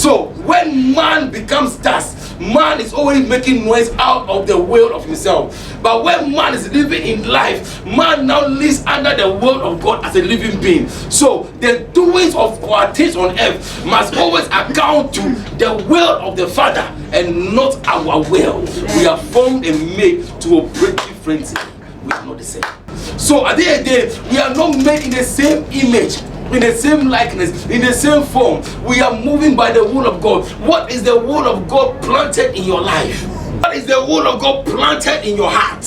So when man becomes dust, man is always making noise out of the will of himself. But when man is living in life, man now lives under the will of God as a living being. So the doings of our things on earth must always account to the will of the Father and not our will. We are formed and made to operate differently. We are not the same. So at the end of the day, we are not made in the same image, in the same likeness, in the same form. We are moving by the will of God. What is the will of God planted in your life? What is the will of God planted in your heart?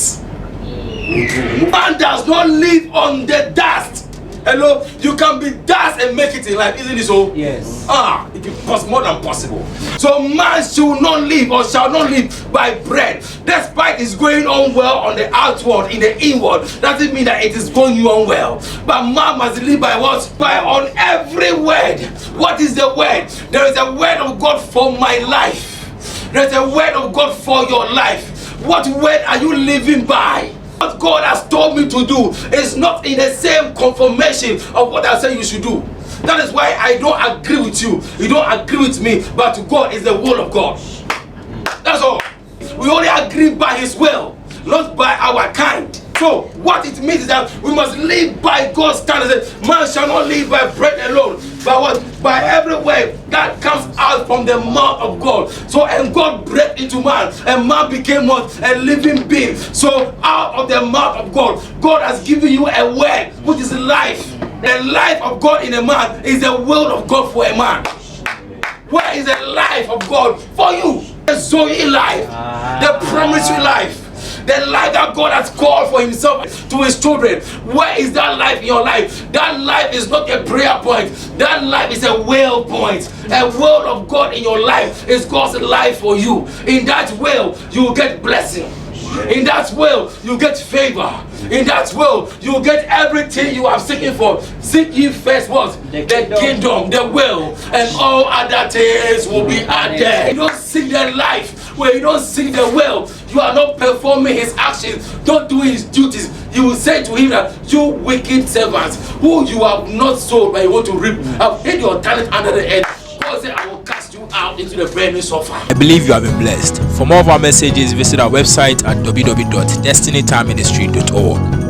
Man does not live on the dust. Hello, you can be dust and make it in life, isn't it so? Yes. It is more than possible. So man should not live or shall not live by bread. Despite it's going on well on the outward, in the inward, doesn't mean that it is going on well. But man must live by what? By on every word. What is the word? There is a word of God for my life. There is a word of God for your life. What word are you living by? What God has told me to do is not in the same confirmation of what I say you should do. That is why I don't agree with you. You don't agree with me, but to God is the will of God. That's all. We only agree by His will, not by our kind. So what it means is that we must live by God's standards. Man shall not live by bread alone, but what? By every word that comes out from the mouth of God. So and God breathed into man, and man became what? A living being. So out of the mouth of God, God has given you a word which is life. The life of God in a man is the will of God for a man. Where is the life of God for you? The Zoe life, the promissory life. The life that God has called for Himself to His children. Where is that life in your life? That life is not a prayer point. That life is a will point. A will of God in your life is God's life for you. In that will, you will get blessing. In that will, you get favor. In that will, you get everything you are seeking for. Seek ye first what? The kingdom, the will, and all other things will be added. You don't seek the life where you don't seek the will. You are not performing His actions, don't do His duties. He will say to him that you wicked servants, who you have not sowed but you want to reap, have hid your talent under the earth. God said, I will cast you out into the burning sulfur. I believe you have been blessed. For more of our messages, visit our website at www.destinytimeministry.org.